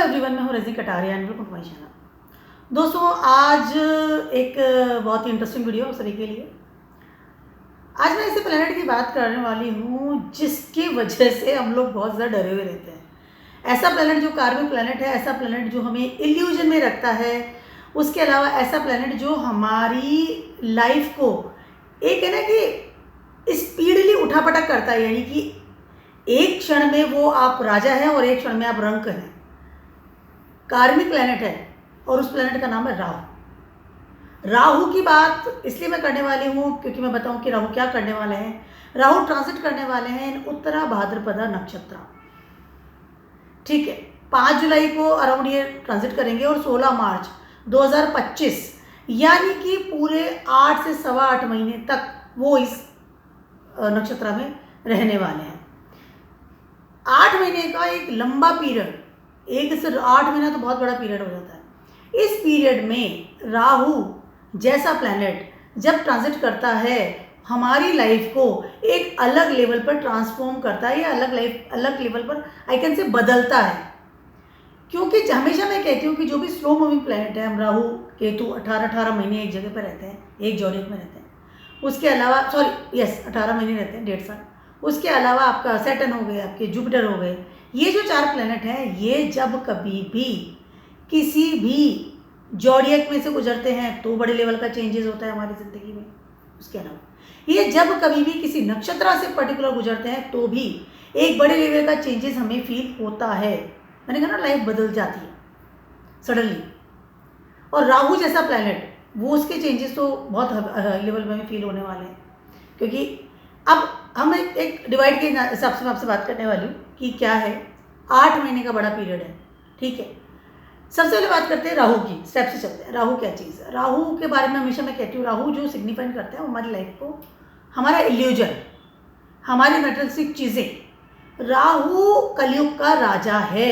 Everyone, मैं हूँ Rajni Kataria and welcome to my channel. दोस्तों, आज एक बहुत ही इंटरेस्टिंग वीडियो आप सभी के लिए। आज मैं ऐसे प्लेनेट की बात करने वाली हूँ जिसकी वजह से हम लोग बहुत ज़्यादा डरे हुए रहते हैं। ऐसा प्लेनेट जो कार्मिक प्लेनेट है, ऐसा प्लेनेट जो हमें इल्यूजन में रखता है। उसके अलावा ऐसा प्लेनेट जो हमारी लाइफ को एक है ना कि स्पीडली उठापटक करता है, यानी कि एक क्षण में वो आप राजा हैं और एक क्षण में आप रंक हैं। कार्मिक प्लेनेट है और उस प्लेनेट का नाम है राहु। राहु की बात इसलिए मैं करने वाली हूँ क्योंकि मैं बताऊँ कि राहु क्या करने वाले हैं। राहु ट्रांजिट करने वाले हैं उत्तरा भाद्रपदा नक्षत्र। ठीक है, 5 जुलाई को अराउंड ये ट्रांजिट करेंगे और 16 मार्च 2025 यानी कि पूरे 8 से सवा 8 महीने तक वो इस नक्षत्र में रहने वाले हैं। 8 महीने का एक लंबा पीरियड, 1 से 8 महीना तो बहुत बड़ा पीरियड हो जाता है। इस पीरियड में राहु जैसा प्लैनेट जब ट्रांजिट करता है, हमारी लाइफ को एक अलग लेवल पर ट्रांसफॉर्म करता है या अलग लेवल पर आई कैन से बदलता है। क्योंकि हमेशा मैं कहती हूँ कि जो भी स्लो मूविंग प्लैनेट है, हम राहु केतु 18 महीने एक जगह पर रहते हैं, एक जॉडियक में रहते हैं। उसके अलावा 18 महीने रहते हैं, 1.5 साल। उसके अलावा आपका सैटर्न हो गए, आपके जुपिटर हो गए। ये जो 4 प्लैनेट हैं, ये जब कभी भी किसी भी जॉडियक में से गुजरते हैं तो बड़े लेवल का चेंजेस होता है हमारी ज़िंदगी में। उसके अलावा ये जब कभी भी किसी नक्षत्र से पर्टिकुलर गुजरते हैं तो भी एक बड़े लेवल का चेंजेस हमें फील होता है। मैंने कहा ना, लाइफ बदल जाती है सडनली। और राहु जैसा प्लैनेट, वो उसके चेंजेस तो बहुत हाई लेवल में फील होने वाले हैं। क्योंकि अब हम एक डिवाइड के हिसाब से मैं आपसे बात करने वाली हूँ कि क्या है। 8 महीने का बड़ा पीरियड है, ठीक है। सबसे पहले बात करते हैं राहु की, स्टेप से चलते हैं। राहु क्या चीज़ है? राहु के बारे में हमेशा मैं कहती हूँ, राहु जो सिग्निफाइड करता है हमारी लाइफ को, हमारा इल्यूजन, हमारी मेटेरियलिस्टिक चीज़ें। राहु कलयुग का राजा है,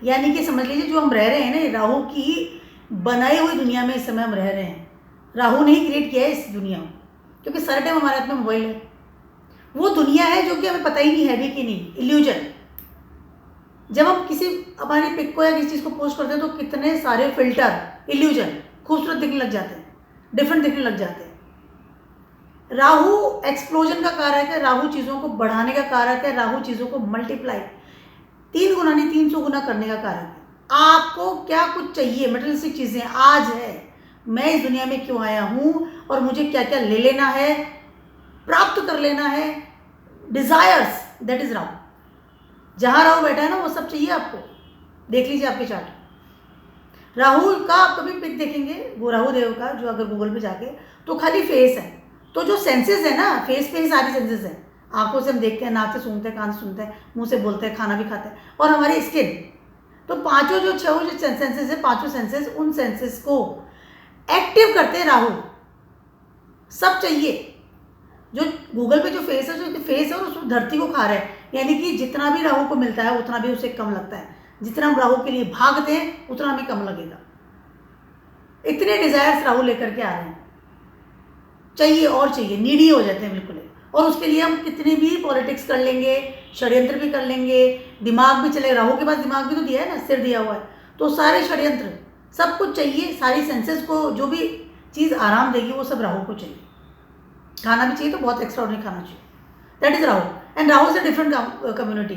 यानी कि समझ लीजिए जो हम रह रहे हैं ना, राहु की बनाई हुई दुनिया में इस समय हम रह रहे हैं। राहु ने ही क्रिएट किया है इस दुनिया को, क्योंकि सारे टाइम हमारे हाथ में मोबाइल है। वो दुनिया है जो कि हमें पता ही नहीं है भी कि नहीं, इल्यूजन। जब हम किसी हमारी पिक को या किसी चीज़ को पोस्ट करते हैं तो कितने सारे फिल्टर, इल्यूजन, खूबसूरत दिखने लग जाते हैं, डिफरेंट दिखने लग जाते हैं। राहु एक्सप्लोजन का कारक है, राहु चीज़ों को बढ़ाने का कारक है, राहु चीज़ों को मल्टीप्लाई 3 गुना नहीं 300 गुना करने का कारक है। आपको क्या कुछ चाहिए, मटेरियलिस्टिक चीज़ें आज है, मैं इस दुनिया में क्यों आया हूँ और मुझे क्या क्या ले लेना है, प्राप्त कर लेना है, डिज़ायर्स, दैट इज़ राहु। जहाँ राहु बैठा है ना, वो सब चाहिए आपको। देख लीजिए आपके चार्ट। राहु का आप कभी पिक देखेंगे, वो राहु देव का, जो अगर गूगल पे जाके, तो खाली फेस है। तो जो सेंसेस है ना, फेस पे ही सारी सेंसेस हैं। आंखों से हम देखते हैं, नाक से सूंघते हैं, कान से सुनते हैं, मुंह से बोलते हैं, खाना भी खाते हैं, और हमारी स्किन। तो पाँचों जो सेंसेस है, पाँचों सेंसेस, उन सेंसेस को एक्टिव करते हैं राहु। सब चाहिए। जो गूगल पे जो फेस है, और उस धरती को खा रहा है, यानी कि जितना भी राहु को मिलता है उतना भी उसे कम लगता है। जितना हम राहु के लिए भागते हैं उतना हमें कम लगेगा। इतने डिजायर्स राहु लेकर के आ रहे हैं, चाहिए और चाहिए, नीडी हो जाते हैं बिल्कुल। और उसके लिए हम कितनी भी पॉलिटिक्स कर लेंगे, षड्यंत्र भी कर लेंगे, दिमाग भी चलेगा। राहु के पास दिमाग भी तो दिया है ना, सिर दिया हुआ है, तो सारे षड्यंत्र, सब कुछ चाहिए। सारी सेंसेस को जो भी चीज़ आराम देगी वो सब राहु को चाहिए। खाना भी चाहिए तो बहुत एक्स्ट्राऑर्डिनरी खाना चाहिए, that is Rahu. And Rahu से डिफरेंट कम्युनिटी,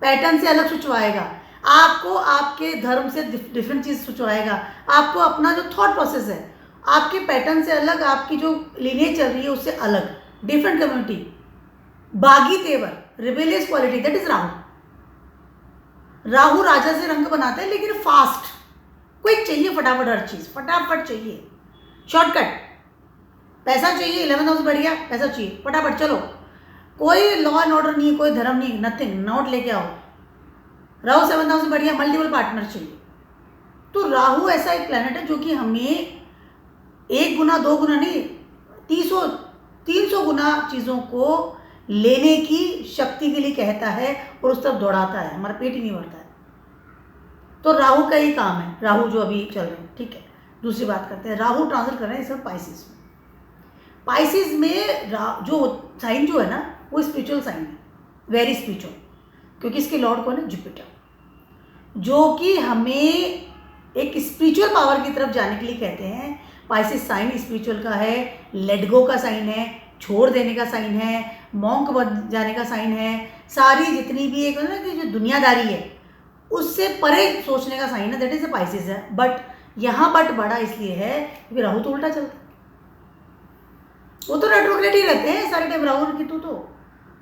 पैटर्न से अलग सुचवाएगा आपको, आपके धर्म से डिफरेंट चीज़ सुचवाएगा आपको। अपना जो थॉट प्रोसेस है आपके पैटर्न से अलग, आपकी जो लीनियज चल रही है उससे अलग, डिफरेंट कम्युनिटी, बागी तेवर, rebellious quality, that is Rahu. Rahu राजा से रंग बनाता है, लेकिन फास्ट, क्विक चाहिए, फटाफट हर चीज़ फटाफट चाहिए, शॉर्टकट। पैसा चाहिए, 11th हाउस बढ़ गया, पैसा चाहिए फटाफट, चलो। कोई लॉ एंड ऑर्डर नहीं है, कोई धर्म नहीं, नथिंग, नोट लेके आओ। राहु 7th हाउस बढ़ गया, मल्टीपल पार्टनर चाहिए। तो राहु ऐसा एक प्लेनेट है जो कि हमें 1 गुना 2 गुना नहीं, 300 गुना चीज़ों को लेने की शक्ति के लिए कहता है और उस तरफ दौड़ाता है, हमारा पेट ही नहीं भरता है। तो राहु का ही काम है, राहु जो अभी चल रहे हैं, ठीक है। दूसरी बात करते हैं, राहु ट्रांसफर कर रहे हैं इस वक्त पाइसिस में। पाइसिस में जो साइन जो है ना, वो स्पिरिचुअल साइन है, वेरी स्पिरिचुअल, क्योंकि इसके लॉर्ड कौन है? जुपिटर। जो कि हमें एक स्पिरिचुअल पावर की तरफ जाने के लिए कहते हैं। पाइसेस साइन स्पिरिचुअल का है, लेट गो का साइन है, छोड़ देने का साइन है, मॉन्क बन जाने का साइन है, सारी जितनी भी एक ना कि जो दुनियादारी है उससे परे सोचने का साइन है, दैट इज अ पाइसेस है। बट यहाँ बट बड़ा इसलिए है क्योंकि राहु तो उल्टा चलता है, वो तो रेट्रोग्रेड ही रहते हैं सारे टाइम राहु की।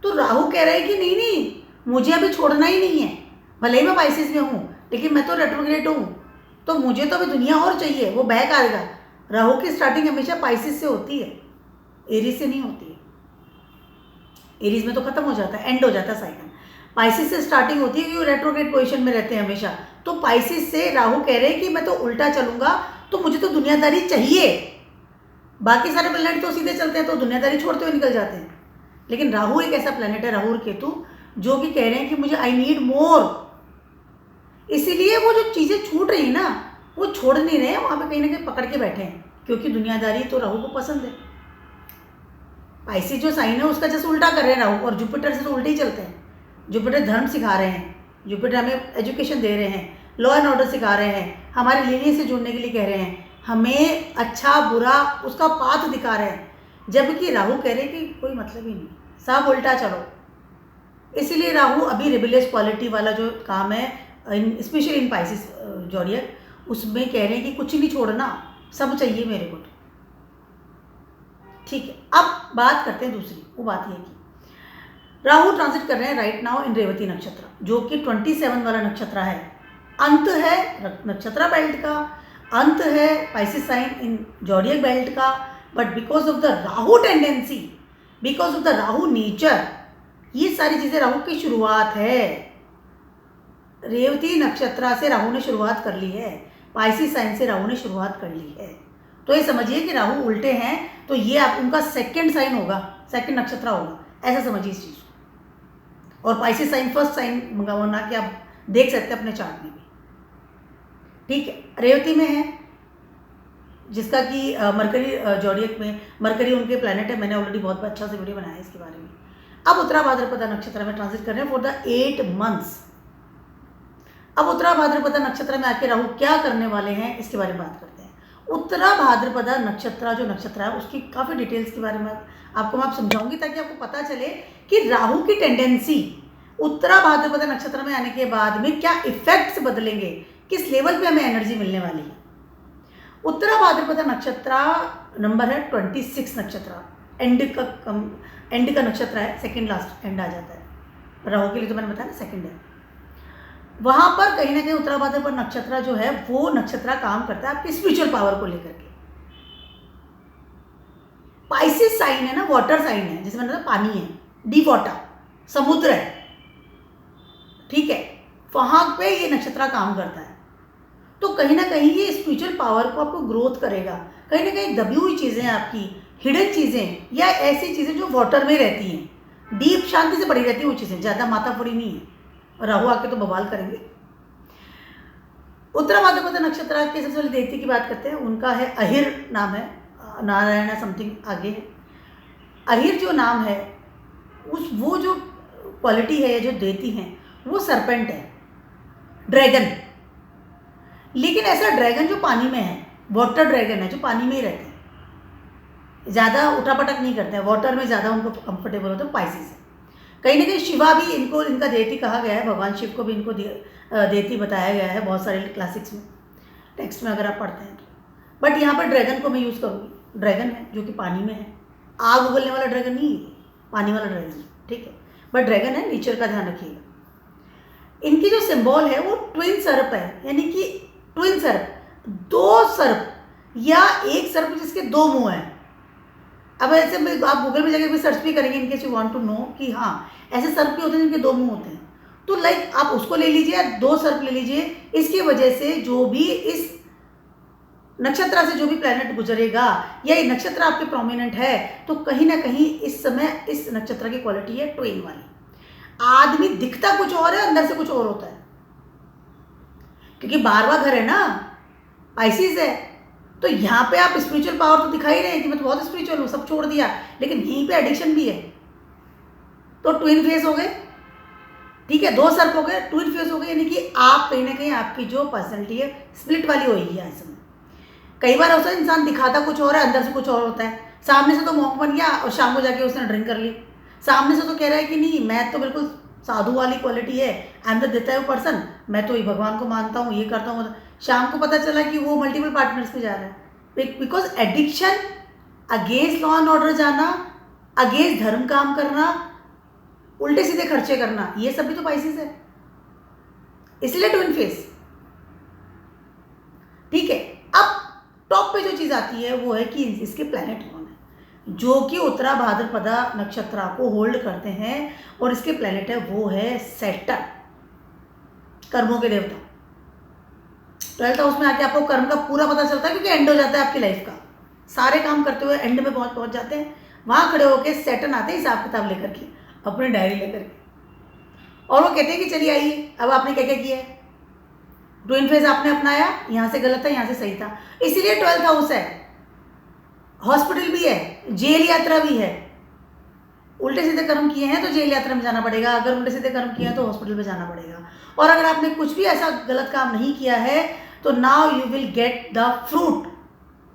तो राहु कह रहे हैं कि नहीं नहीं मुझे अभी छोड़ना ही नहीं है, भले ही मैं पाइसेस में हूँ लेकिन मैं तो रेट्रोग्रेड हूँ, तो मुझे तो अभी दुनिया और चाहिए, वो बैक आएगा। राहु की स्टार्टिंग हमेशा पाइसेस से होती है, एरीज से नहीं होती है। एरीज में तो खत्म हो जाता है, एंड हो जाता है साइकिल। पाइसेस से स्टार्टिंग होती है क्योंकि रेट्रोग्रेड पोजीशन में रहते हैं हमेशा। तो पाइसेस से राहु कह रहे हैं कि मैं तो उल्टा चलूंगा, तो मुझे तो दुनियादारी चाहिए। बाकी सारे प्लैनेट तो सीधे चलते हैं तो दुनियादारी छोड़ते हुए निकल जाते हैं, लेकिन राहु एक ऐसा प्लैनेट है, राहु और केतु, जो कि कह रहे हैं कि मुझे आई नीड मोर। इसीलिए वो जो चीज़ें छूट रही है ना वो छोड़ नहीं रहे हैं, वहाँ पे कहीं ना कहीं पकड़ के बैठे हैं, क्योंकि दुनियादारी तो राहु को पसंद है। पाइसेस जो साइन है उसका जैसे उल्टा कर रहे हैं राहु, और जुपिटर से तो उल्टे ही चलते हैं। जुपिटर धर्म सिखा रहे हैं, जुपिटर हमें एजुकेशन दे रहे हैं, लॉ एंड ऑर्डर सिखा रहे हैं, हमारे लीनियस से जुड़ने के लिए कह रहे हैं, हमें अच्छा बुरा उसका पाथ दिखा रहे हैं। जबकि राहु कह रहे हैं कि कोई मतलब ही नहीं, सब उल्टा चलो। इसीलिए राहु अभी रिबेलियस क्वालिटी वाला जो काम है, स्पेशली इन पाइसेस जॉडियक, उसमें कह रहे हैं कि कुछ नहीं छोड़ना, सब चाहिए मेरे को। ठीक है, अब बात करते हैं दूसरी। वो बात ये कि राहु ट्रांजिट कर रहे हैं राइट नाउ इन रेवती नक्षत्र, जो कि 27 वाला नक्षत्र है, अंत है नक्षत्र बेल्ट का, अंत है Pisces sign in zodiac belt का। But because of the Rahu tendency, because of the Rahu nature, ये सारी चीज़ें राहु की शुरुआत है। रेवती नक्षत्र से राहु ने शुरुआत कर ली है, पाइसेस साइन से राहु ने शुरुआत कर ली है। तो ये समझिए कि राहु उल्टे हैं, तो ये आप उनका सेकंड साइन होगा, सेकंड नक्षत्र होगा, ऐसा समझिए इस चीज़ को। और पाइसेस साइन फर्स्ट साइन मंगाना कि आप देख सकते हैं अपने चार्ट में भी। ठीक है, रेवती में है जिसका कि मरकरी जॉडियक में, मरकरी उनके प्लैनेट है। मैंने ऑलरेडी बहुत अच्छा से वीडियो बनाया है इसके बारे में। अब उत्तरा भाद्रपदा नक्षत्र में ट्रांजिट कर रहे हैं फॉर द 8 मंथ्स। अब उत्तरा भाद्रपदा नक्षत्र में आके राहु क्या करने वाले हैं इसके बारे में बात करते हैं। उत्तरा भाद्रपदा नक्षत्र जो नक्षत्र है उसकी काफ़ी डिटेल्स के बारे में आपको मैं समझाऊंगी, ताकि आपको पता चले कि राहु की टेंडेंसी उत्तरा भाद्रपदा नक्षत्र में आने के बाद में क्या इफेक्ट्स बदलेंगे, किस लेवल पे हमें एनर्जी मिलने वाली है। उत्तरा भाद्रपदा नक्षत्र नंबर है 26 नक्षत्र, एंड का नक्षत्र है, सेकंड लास्ट एंड आ जाता है। राहु के लिए तो मैंने बताया ना सेकंड है। वहाँ पर कहीं ना कहीं उत्तरा भाद्रपद नक्षत्र जो है वो नक्षत्र काम करता है आपकी स्पिरिचुअल पावर को लेकर के। पाइसेस साइन है ना, वाटर साइन है, जिसमें मतलब पानी है, डी वाटर, समुद्र है। ठीक है, वहाँ पे ये नक्षत्र काम करता है। तो कहीं ना कहीं ये स्पिरिचुअल पावर को आपको ग्रोथ करेगा। कहीं ना कहीं दबी हुई चीज़ें आपकी, हिडन चीज़ें या ऐसी चीज़ें जो वाटर में रहती हैं, डीप शांति से पड़ी रहती हैं वो चीज़ें, ज़्यादा माथाफोड़ी नहीं है। राहु आके तो बवाल करेंगे। उत्तरा भाद्रपद नक्षत्र के सबसे पहले देवती की बात करते हैं, उनका है अहिर नाम है, नारायण समथिंग आगे है। अहिर जो नाम है वो जो क्वालिटी है, जो देती हैं, वो सरपेंट है, ड्रैगन। लेकिन ऐसा ड्रैगन जो पानी में है, वाटर ड्रैगन है, जो पानी में ही रहते हैं, ज़्यादा उठापटक नहीं करते हैं, वाटर में ज़्यादा उनको कंफर्टेबल होता है। पाइसेस है। कहीं ना कहीं शिवा भी इनको इनका देती कहा गया है, भगवान शिव को भी इनको देती बताया गया है बहुत सारे क्लासिक्स में, टेक्स्ट में अगर आप पढ़ते हैं तो। बट यहाँ पर ड्रैगन को मैं यूज़ करूँगी, ड्रैगन है जो कि पानी में है, आग उगलने वाला ड्रैगन नहीं है, पानी वाला ड्रैगन है। ठीक है, बट ड्रैगन है, नेचर का ध्यान रखिएगा। इनकी जो सिंबल है वो ट्विन सर्प है, यानी कि ट्विन सर्प, दो सर्प या एक सर्प जिसके दो मुंह हैं। अब ऐसे में आप गूगल में जाकर भी सर्च भी करेंगे in case you want to know कि हाँ ऐसे सर्प भी होते हैं जिनके दो मुंह होते हैं। तो लाइक आप उसको ले लीजिए या दो सर्प ले लीजिए। इसकी वजह से जो भी इस नक्षत्र से जो भी प्लैनेट गुजरेगा या ये नक्षत्र आपके प्रोमिनेंट है, तो कहीं ना कहीं इस समय इस नक्षत्र की क्वालिटी है ट्विन वाली। आदमी दिखता कुछ और है, अंदर से कुछ और होता है, क्योंकि 12वां घर है ना, पाइसेस है। तो यहाँ पे आप स्पिरिचुअल पावर तो दिखा ही रहे हैं कि मैं तो बहुत स्पिरिचुअल हूँ, सब छोड़ दिया, लेकिन यहीं पे एडिक्शन भी है। तो ट्विन फेस हो गए, ठीक है, 2 सर्प हो गए, ट्विन फेस हो गए, यानी कि आप कहीं ना कहीं आपकी जो पर्सनैलिटी है स्प्लिट वाली होगी है ऐसे में। कई बार होता है इंसान दिखाता कुछ और है, अंदर से कुछ और होता है। सामने से तो मॉन्क बन गया और शाम को जाके उसने ड्रिंक कर ली। सामने से तो कह रहा है कि नहीं मैं तो बिल्कुल साधु वाली क्वालिटी है, आई एम द देता पर्सन, मैं तो ये भगवान को मानता हूँ, ये करता हूँ। शाम को पता चला कि वो मल्टीपल पार्टनर्स पे जा रहा है। Because addiction, against law and order जाना, अगेंस्ट धर्म काम करना, उल्टे सीधे खर्चे करना, ये सब भी तो पाइसेस है, इसलिए ट्विन फेस। ठीक है, अब टॉप पे जो चीज़ आती है वो है कि इसके प्लैनेट कौन है जो कि उत्तरा भाद्रपदा नक्षत्र को होल्ड करते हैं, और इसके प्लैनेट है वो है सैटर्न, कर्मों के देवता। 12th हाउस में आके आपको कर्म का पूरा पता चलता है, क्योंकि एंड हो जाता है आपकी लाइफ का, सारे काम करते हुए एंड में पहुंच जाते हैं। वहाँ खड़े होके सैटर्न आते हैं हिसाब किताब लेकर के, अपने डायरी लेकर के, और वो कहते हैं कि चलिए आइए अब आपने क्या क्या किया है। ट्विन फेस आपने अपनाया, यहाँ से गलत था, यहाँ से सही था, इसीलिए 12th हाउस है। हॉस्पिटल भी है, जेल यात्रा भी है। उल्टे सीधे कर्म किए हैं तो जेल यात्रा में जाना पड़ेगा, अगर उल्टे सीधे कर्म किए हैं तो हॉस्पिटल में जाना पड़ेगा। और अगर आपने कुछ भी ऐसा गलत काम नहीं किया है तो now you will get the fruit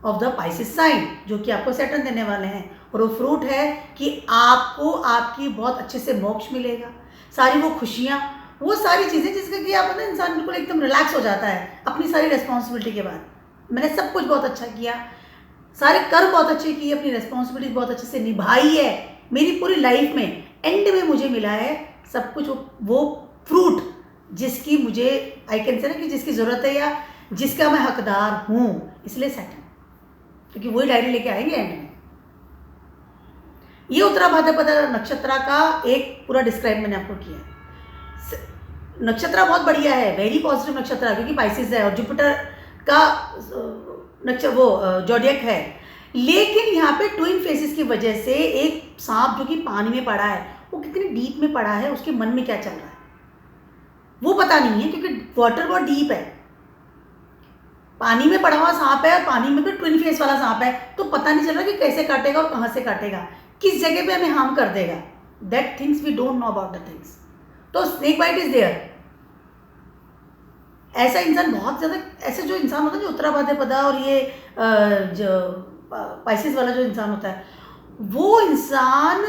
of the pieces sign, जो कि आपको सैटर्न देने वाले हैं। और वो फ्रूट है कि आपको आपकी बहुत अच्छे से मोक्ष मिलेगा, सारी वो खुशियाँ, वो सारी चीज़ें जिसके कि आप ना इंसान बिल्कुल एकदम रिलैक्स हो जाता है अपनी सारी रिस्पॉन्सिबिलिटी के बाद। मैंने सब कुछ बहुत अच्छा किया, सारे कर्म बहुत अच्छे किए, अपनी रिस्पॉन्सिबिलिटी बहुत अच्छे से निभाई है, मेरी पूरी लाइफ में एंड में मुझे मिला है सब कुछ वो फ्रूट जिसकी मुझे आई कैन से ना कि जिसकी ज़रूरत है या जिसका मैं हकदार हूँ, इसलिए सैटर्न, क्योंकि वही डायरी लेके आएंगे एंड में। ये उत्तरा भाद्रपदा नक्षत्र का एक पूरा डिस्क्राइब मैंने आपको किया है। नक्षत्र बहुत बढ़िया है, वेरी पॉजिटिव नक्षत्र है, क्योंकि पाइसेस है और जुपिटर का जोडियक है। लेकिन यहाँ पे ट्विन फेसेस की वजह से एक सांप जो कि पानी में पड़ा है, वो कितनी डीप में पड़ा है, उसके मन में क्या चल रहा है वो पता नहीं है, क्योंकि वाटर बहुत डीप है, पानी में पड़ा हुआ सांप है और पानी में भी ट्विन फेस वाला सांप है, तो पता नहीं चल रहा कि कैसे काटेगा और कहाँ से काटेगा, किस जगह पे हमें हार्म कर देगा। That things we don't know about the things. तो स्नेक बाइट इज देयर। ऐसा इंसान बहुत ज़्यादा, ऐसे जो इंसान होता है जो उत्तरा भाद्रपदा और ये जो पाइसेस वाला जो इंसान होता है, वो इंसान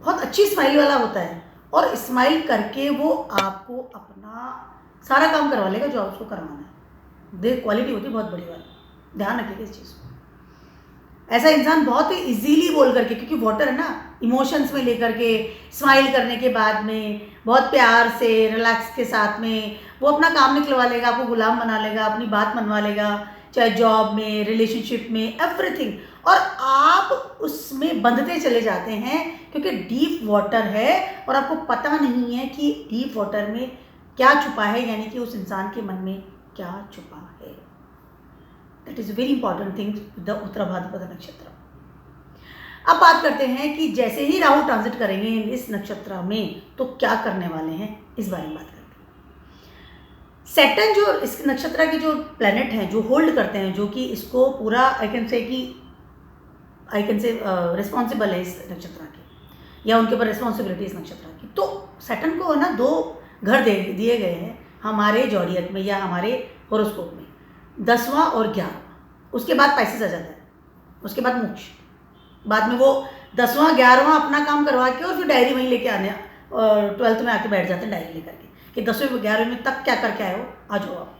बहुत अच्छी स्माइल वाला होता है, और स्माइल करके वो आपको अपना सारा काम करवा लेगा जो आपको करवाना है। देख क्वालिटी होती है बहुत बड़ी वाली, ध्यान रखिएगा इस चीज़ को। ऐसा इंसान बहुत ही इजीली बोल करके, क्योंकि वाटर है ना, इमोशंस में लेकर के स्माइल करने के बाद में बहुत प्यार से रिलैक्स के साथ में वो अपना काम निकलवा लेगा, आपको गुलाम बना लेगा, अपनी बात मनवा लेगा, चाहे जॉब में, रिलेशनशिप में, एवरीथिंग। और आप उसमें बंधते चले जाते हैं क्योंकि डीप वाटर है और आपको पता नहीं है कि डीप वाटर में क्या छुपा है, यानी कि उस इंसान के मन में क्या छुपा है। That is very important thing the Uttara Bhadrapada नक्षत्र। अब बात करते हैं कि जैसे ही राहु ट्रांजिट करेंगे इस नक्षत्र में तो क्या करने वाले हैं, इस बारे में बात करते हैं। सैटर्न जो इस नक्षत्र के जो प्लैनेट हैं जो होल्ड करते हैं, जो कि इसको पूरा आई कैन से रिस्पॉन्सिबल है इस नक्षत्र के, या उनके ऊपर रिस्पॉन्सिबिलिटी इस नक्षत्र की। तो सैटर्न को ना 2 घर दिए गए हैं हमारे जॉडियक में या हमारे होरोस्कोप में, 10वां और 11वां। उसके बाद पाइसेस आ जाता है, उसके बाद मोक्ष। बाद में वो 10वां 11वां अपना काम करवा के और फिर डायरी वहीं लेके आने 12th में आके बैठ जाते हैं डायरी लेकर के कि 10वें 11वें तक क्या करके आए हो, आ जाओ आप।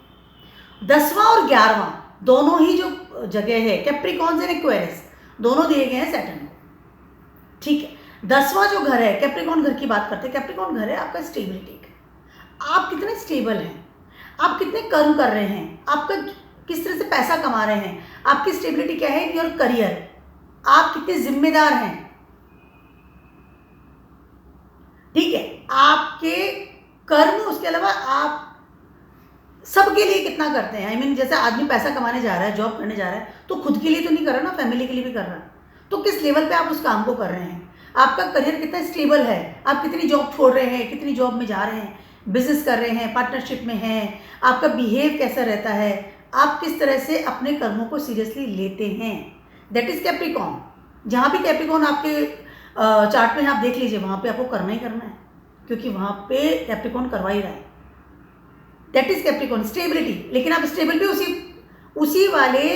10वां और 11वां दोनों ही जो जगह है कैप्रिकॉन एंड एक्वेरियस, दोनों दिए गए हैं सैटर्न को। ठीक है, 10वां जो घर है कैप्रिकॉन घर की बात करते हैं। कैप्रिकॉन घर है आपका स्टेबिलिटी का, आप कितने स्टेबल हैं, आप कितने कर्म कर रहे हैं, आपका किस तरह से पैसा कमा रहे हैं, आपकी स्टेबिलिटी क्या है, योर करियर, आप कितने जिम्मेदार हैं। ठीक है, आपके कर्म, उसके अलावा आप सबके लिए कितना करते हैं। आई मीन जैसे आदमी पैसा कमाने जा रहा है, जॉब करने जा रहा है, तो खुद के लिए तो नहीं कर रहा ना, फैमिली के लिए भी कर रहा है। तो किस लेवल पे आप उस काम को कर रहे हैं, आपका करियर कितना स्टेबल है, आप कितनी जॉब छोड़ रहे हैं, कितनी जॉब में जा रहे हैं, बिजनेस कर रहे हैं, पार्टनरशिप में हैं, आपका बिहेव कैसा रहता है, आप किस तरह से अपने कर्मों को सीरियसली लेते हैं। That is Capricorn. जहाँ भी कैप्रिकॉन आपके चार्ट में आप देख लीजिए, वहाँ पे आपको करना ही करना है। क्योंकि वहाँ पे कैप्रिकॉन करवा ही रहा है। That is Capricorn stability. लेकिन आप स्टेबल भी उसी वाले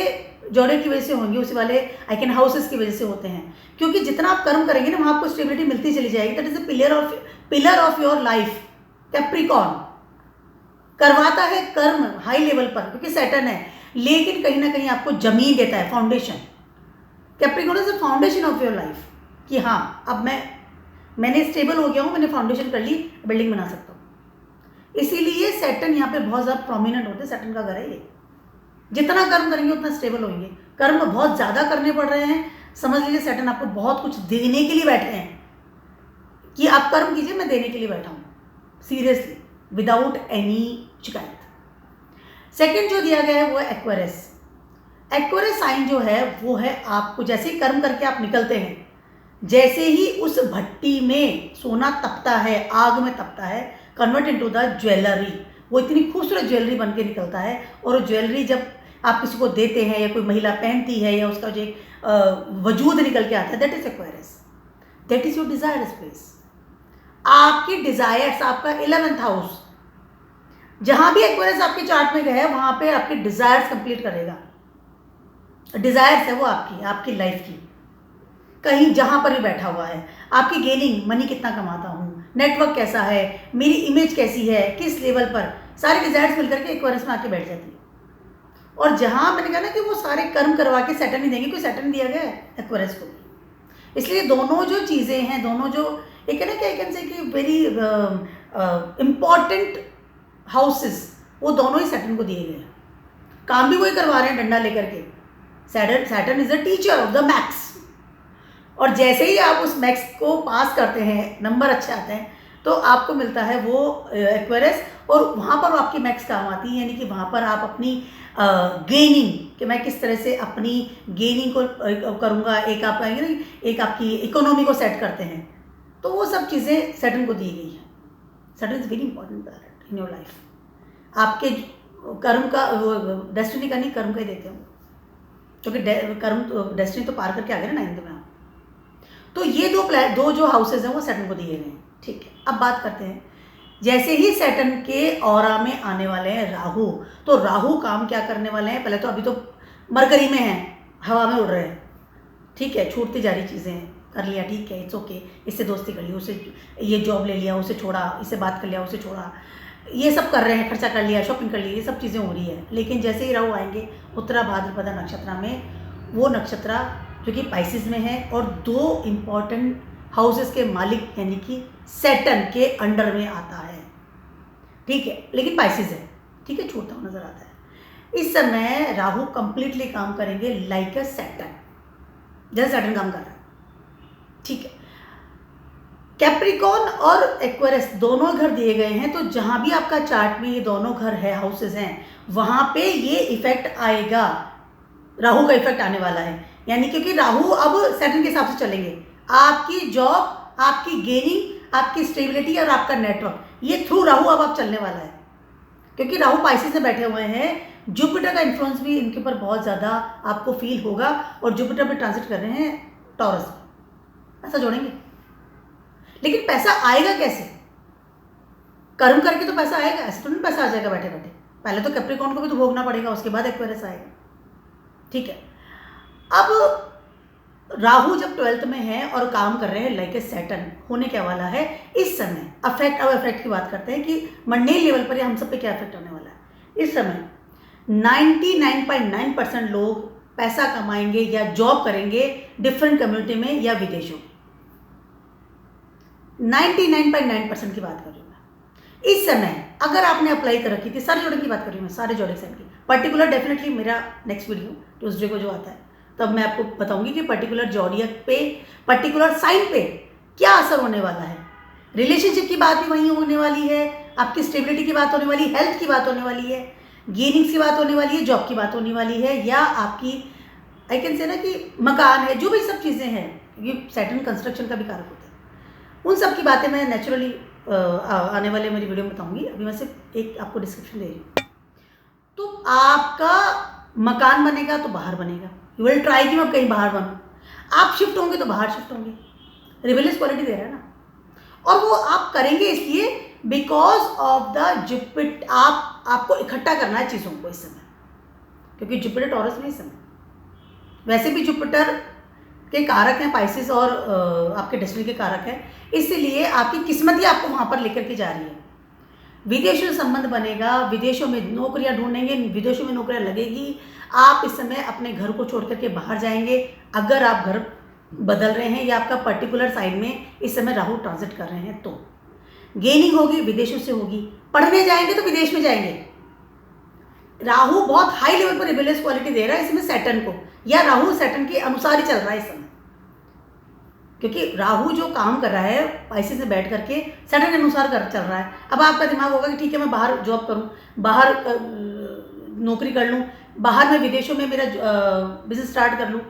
जोड़े की वजह से होंगे, उसी वाले आइकन हाउसेस की वजह से होते हैं, क्योंकि जितना आप कर्म करेंगे ना वहाँ आपको स्टेबिलिटी मिलती चली जाएगी। That is the pillar of your life. Capricorn करवाता है कर्म हाई लेवल पर क्योंकि सैटर्न है, लेकिन कहीं ना कहीं आपको जमीन देता है, foundation. Capricorn is the foundation of your life कि हाँ अब मैंने स्टेबल हो गया हूँ, मैंने फाउंडेशन कर ली, बिल्डिंग बना सकता हूँ। इसीलिए सैटर्न यहाँ पे बहुत ज़्यादा प्रोमिनेंट होते हैं। सैटर्न का घर है ये। जितना कर्म करेंगे उतना स्टेबल होंगे। कर्म बहुत ज़्यादा करने पड़ रहे हैं, समझ लीजिए सैटर्न आपको बहुत कुछ देने के लिए बैठे हैं कि आप कर्म कीजिए, मैं देने के लिए बैठा हूँ, सीरियसली, विदाउट एनी शिकायत। सेकेंड जो दिया गया है वो है एक्वेरियस। एक्वेरियस साइन जो है वो है आपको जैसे ही कर्म करके आप निकलते हैं, जैसे ही उस भट्टी में सोना तपता है, आग में तपता है, कन्वर्ट इनटू द ज्वेलरी, वो इतनी खूबसूरत ज्वेलरी बन के निकलता है। और ज्वेलरी जब आप किसी को देते हैं या कोई महिला पहनती है या उसका जो वजूद निकल के आता है, that is Aquarius. That is your desire space. आपकी डिजायर्स, आपका 11th हाउस, जहां भी एक्वेरियस आपके चार्ट में गए वहां पे आपके डिजायर्स कंप्लीट करेगा। डिजायर्स है वो आपकी लाइफ की, कहीं जहां पर भी बैठा हुआ है। आपकी गेनिंग, मनी कितना कमाता हूँ, नेटवर्क कैसा है, मेरी इमेज कैसी है, किस लेवल पर, सारे डिजायर्स मिलकर के एक्वेरियस में आके बैठ जाती है। और जहां मैंने कहा ना कि वो सारे कर्म करवा के सैटर्न नहीं देंगे, कोई सैटर्न दिया गया है एक्वेरियस को। इसलिए दोनों जो चीज़ें हैं, दोनों जो एक है ना कि आई कैन से कि वेरी इम्पॉर्टेंट हाउसेस, वो दोनों ही सैटर्न को दिए गए हैं। काम भी वही करवा रहे हैं डंडा लेकर के। Saturn is the teacher of the maths. और जैसे ही आप उस मैथ्स को पास करते हैं, नंबर अच्छे आते हैं, तो आपको मिलता है वो एक्वेरियस, और वहाँ पर आपकी मैथ्स काम आती है। यानी कि वहाँ पर आप अपनी गेनिंग, कि मैं किस तरह से अपनी गेनिंग को करूँगा, एक आप कहेंगे ना, एक आपकी इकोनॉमी को सेट करते हैं, तो वो सब चीज़ें सैटर्न को दी गई हैं। Saturn is very important planet in your life. आपके कर्म का, डेस्टिनी का नहीं, कर्म का ही देते हो, क्योंकि कर्म डेस्टिनी तो पार करके आ गए ना 9th में आप। तो ये दो जो हाउसेज हैं वो सैटर्न को दिए गए हैं। ठीक है, अब बात करते हैं, जैसे ही सैटर्न के ऑरा में आने वाले हैं राहु, तो राहु काम क्या करने वाले हैं? पहले तो अभी तो मरकरी में हैं, हवा में उड़ रहे हैं, ठीक है, छूटती जा रही चीज़ें कर लिया, ठीक है, इट्स ओके, इससे दोस्ती कर ली, उससे ये जॉब ले लिया, उसे छोड़ा, इससे बात कर लिया, उसे छोड़ा, ये सब कर रहे हैं, खर्चा कर लिया, शॉपिंग कर ली, ये सब चीज़ें हो रही है। लेकिन जैसे ही राहु आएंगे उत्तरा भाद्रपदा नक्षत्र में, वो नक्षत्र जो कि पाइसिस में है और 2 इम्पॉर्टेंट हाउसेस के मालिक यानी कि सैटर्न के अंडर में आता है। ठीक है, लेकिन पाइसिस है, ठीक है, छूटता हुआ नजर आता है। इस समय राहु कंप्लीटली काम करेंगे लाइक अ सैटर्न, जैसे सैटर्न काम कर रहा है। ठीक है, कैप्रिकॉन और एक्वेरियस दोनों घर दिए गए हैं, तो जहां भी आपका चार्ट में ये दोनों घर है, हाउसेस हैं, वहां पे ये इफेक्ट आएगा, राहु का इफेक्ट आने वाला है। यानी क्योंकि राहु अब सैटर्न के हिसाब से चलेंगे, आपकी जॉब, आपकी गेनिंग, आपकी स्टेबिलिटी और आपका नेटवर्क, ये थ्रू राहु अब आप चलने वाला है। क्योंकि राहु पाइसेस में बैठे हुए हैं, जुपिटर का इन्फ्लुएंस भी इनके ऊपर बहुत ज़्यादा आपको फील होगा, और जुपिटर भी ट्रांजिट कर रहे हैं टॉरस में, ऐसा जोड़ेंगे। लेकिन पैसा आएगा कैसे? कर्म करके तो पैसा आएगा, ऐसे तो नहीं पैसा आ जाएगा बैठे बैठे। पहले तो कैप्रिकॉन को भी तो भोगना पड़ेगा, उसके बाद एक्वेरियस आएगा। ठीक है, अब राहु जब 12th में है और काम कर रहे हैं लाइक ए सैटर्न, होने क्या वाला है इस समय अफेक्ट। अब इफेक्ट की बात करते हैं कि मंडेल लेवल पर हम सब पे क्या इफेक्ट होने वाला है। इस समय 99.9% लोग पैसा कमाएंगे या जॉब करेंगे डिफरेंट कम्युनिटी में या विदेशों में। 99.9% की बात कर रही हूँ मैं। इस समय अगर आपने अप्लाई कर रखी थी, सारे जोड़े की बात कर रही हूँ मैं, सारे जोड़े साइन की, पर्टिकुलर डेफिनेटली मेरा नेक्स्ट वीडियो ट्यूसडे को जो आता है तब मैं आपको बताऊंगी कि पर्टिकुलर जॉडियक पे, पर्टिकुलर साइन पे क्या असर होने वाला है। रिलेशनशिप की बात भी वहीं होने वाली है, आपकी स्टेबिलिटी की बात होने वाली है, हेल्थ की बात होने वाली है, गेनिंग्स की बात होने वाली है, जॉब की बात होने वाली है, या आपकी आई कैन से ना कि मकान है, जो भी सब चीज़ें हैं, ये सैटर्न कंस्ट्रक्शन का भी कारक होता है। उन सब की बातें मैं नेचुरली आने वाले मेरी वीडियो में बताऊंगी। अभी मैं सिर्फ एक आपको डिस्क्रिप्शन दे रही हूँ। तो आपका मकान बनेगा तो बाहर बनेगा, यू विल ट्राई कि मैं कहीं बाहर बनूँ। आप शिफ्ट होंगे तो बाहर शिफ्ट होंगे, रिबेलियस क्वालिटी दे रहा है ना। और वो आप करेंगे इसलिए बिकॉज ऑफ द जुपिटर, आपको इकट्ठा करना है चीज़ों को इस समय, क्योंकि जुपिटर टॉरस में इस समय, वैसे भी जुपिटर के कारक हैं पाइसेस और आपके डेस्टिनी के कारक हैं, इसलिए आपकी किस्मत ही आपको वहाँ पर लेकर के जा रही है। विदेशों से संबंध बनेगा, विदेशों में नौकरियाँ ढूंढेंगे, विदेशों में नौकरियाँ लगेगी। आप इस समय अपने घर को छोड़ करके बाहर जाएंगे अगर आप घर बदल रहे हैं या आपका पर्टिकुलर साइड में इस समय राहु ट्रांजिट कर रहे हैं तो गेनिंग होगी, विदेशों से होगी। पढ़ने जाएंगे तो विदेश में जाएंगे। राहु बहुत हाई लेवल पर रिबेलियस क्वालिटी दे रहा है इसमें सैटर्न को, या राहु सैटर्न के अनुसार ही चल रहा है इस समय, क्योंकि राहु जो काम कर रहा है पाइसेस में बैठ करके सैटर्न के अनुसार चल रहा है। अब आपका दिमाग होगा कि ठीक है मैं बाहर जॉब करूं, बाहर नौकरी कर लूं, बाहर में विदेशों में मेरा बिजनेस स्टार्ट कर लूं,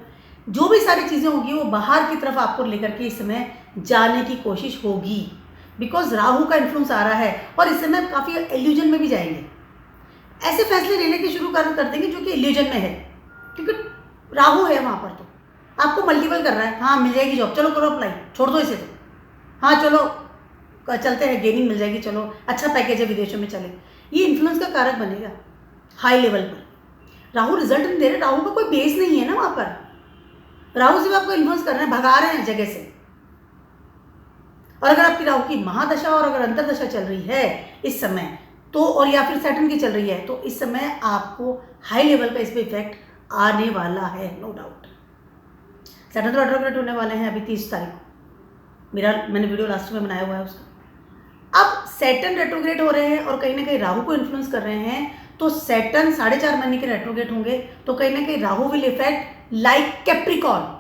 जो भी सारी चीज़ें होगी वो बाहर की तरफ आपको लेकर के इस समय जाने की कोशिश होगी, बिकॉज राहु का इन्फ्लुएंस आ रहा है और इस समय काफ़ी इल्यूजन में भी जाएंगे। ऐसे फैसले लेने की शुरू कर देंगे जो कि इल्यूजन में है, क्योंकि राहु है वहाँ पर, तो आपको मल्टीपल कर रहा है। हाँ मिल जाएगी जॉब, चलो करो अप्लाई, छोड़ दो इसे तो, हाँ चलो चलते हैं, गेनिंग मिल जाएगी, चलो अच्छा पैकेज है विदेशों में चले, ये इन्फ्लुएंस का कारक बनेगा हाई लेवल पर। राहु रिजल्ट नहीं दे रहे, राहु का कोई बेस नहीं है ना वहाँ पर, राहु सिर्फ आपको इन्फ्लुएंस कर रहे हैं, भगा रहे हैं जगह से। और अगर आपकी राहु की महादशा और अगर अंतरदशा चल रही है इस समय तो, और या फिर सैटर्न की चल रही है, तो इस समय आपको हाई लेवल का इस पर इफेक्ट आने वाला है, नो डाउट। सैटर्न तो रेट्रोग्रेड होने वाले हैं अभी 30 तारीख को, मैंने वीडियो लास्ट में बनाया हुआ है उसका। अब सैटर्न रेट्रोग्रेड हो रहे हैं और कहीं ना कहीं राहु को इन्फ्लुएंस कर रहे हैं, तो सैटर्न 4.5 महीने के रेट्रोग्रेड होंगे, तो कहीं ना कहीं Rahu will effect like Capricorn.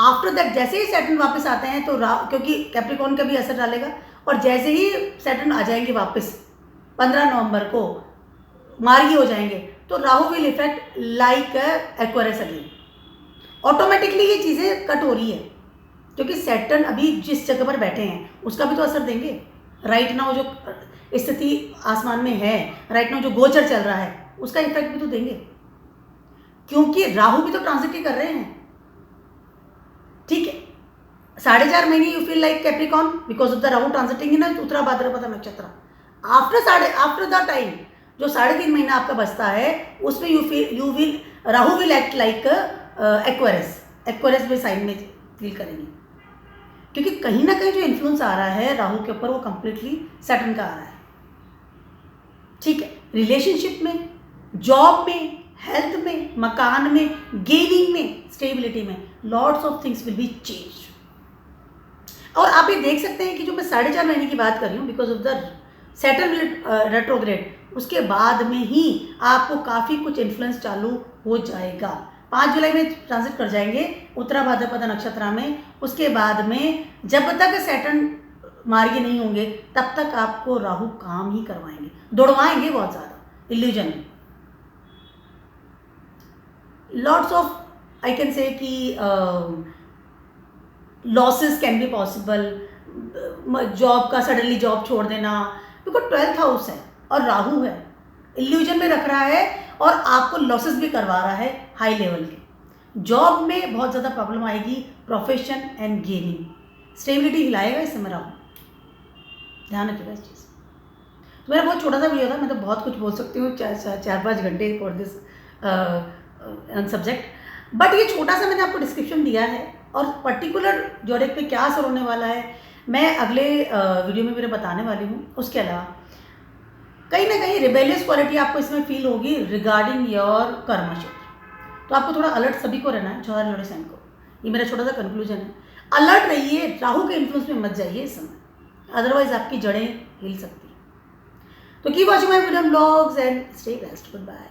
After that जैसे ही सैटर्न वापस आते हैं तो क्योंकि कैप्रिकॉर्न का भी असर डालेगा, और जैसे ही सैटर्न आ जाएंगे वापस 15 नवंबर को मार्गी हो जाएंगे, तो Rahu will effect like Aquarius again. Automatically ये चीज़ें कट हो रही है, क्योंकि सैटर्न अभी जिस जगह पर बैठे हैं उसका भी तो असर देंगे। राइट नाउ जो स्थिति आसमान में है, राइट नाउ जो गोचर चल रहा है उसका इफेक्ट भी तो देंगे, क्योंकि राहु भी तो ट्रांजिट ही कर रहे हैं। ठीक है, 4.5 महीने you feel like Capricorn because of the Rahu transiting in Uttara Bhadrapada nakshatra. After the time जो 3.5 महीना आपका बचता है उसमें you will Rahu will act like Aquarius में साइन में फील करेंगे, क्योंकि कहीं ना कहीं जो इन्फ्लुएंस आ रहा है राहु के ऊपर वो कंप्लीटली सैटर्न का आ रहा है। ठीक है, रिलेशनशिप में, जॉब में, हेल्थ में, मकान में, गेनिंग में, स्टेबिलिटी में, lots of things will be change. और आप ये देख सकते हैं कि जो मैं 4.5 महीने की बात कर रही हूँ because of the Saturn retrograde, उसके बाद में ही आपको काफ़ी कुछ इन्फ्लुएंस चालू हो जाएगा। 5 जुलाई में ट्रांजिट कर जाएंगे उत्तरा भाद्रपद नक्षत्र में। उसके बाद में जब तक सैटर्न मार्गी नहीं होंगे तब तक आपको राहु काम ही करवाएंगे, दौड़वाएंगे बहुत ज़्यादा इल्यूजन में। Lots of I can say कि losses can be possible, job का सडनली जॉब छोड़ देना, बिकॉज 12th हाउस है और राहु है, इल्यूजन में रख रहा है और आपको लॉसेस भी करवा रहा है हाई लेवल के। जॉब में बहुत ज़्यादा प्रॉब्लम आएगी, प्रोफेशन एंड गेनिंग, स्टेबिलिटी हिलाएगा इस समय राहु, ध्यान रखिएगा इस चीज़। तो मेरा बहुत छोटा सा वीडियो था, मैं तो बहुत कुछ बोल सकती हूँ 4-5 घंटे फॉर दिस सब्जेक्ट, बट ये छोटा सा मैंने आपको डिस्क्रिप्शन दिया है। और पर्टिकुलर जोड़ेक पे क्या असर होने वाला है मैं अगले वीडियो में मेरे बताने वाली हूँ। उसके अलावा कहीं ना कहीं रिबेलियस क्वालिटी आपको इसमें फील होगी रिगार्डिंग योर कर्म क्षेत्र, तो आपको थोड़ा अलर्ट सभी को रहना है, ज्योतिष जोड़े साइन को। ये मेरा छोटा सा कंक्लूजन है, अलर्ट रहिए, राहु के इन्फ्लुएंस में मत जाइए इस समय, अदरवाइज आपकी जड़ें हिल सकती हैं। तो keep watching my video blogs and stay blessed, good bye.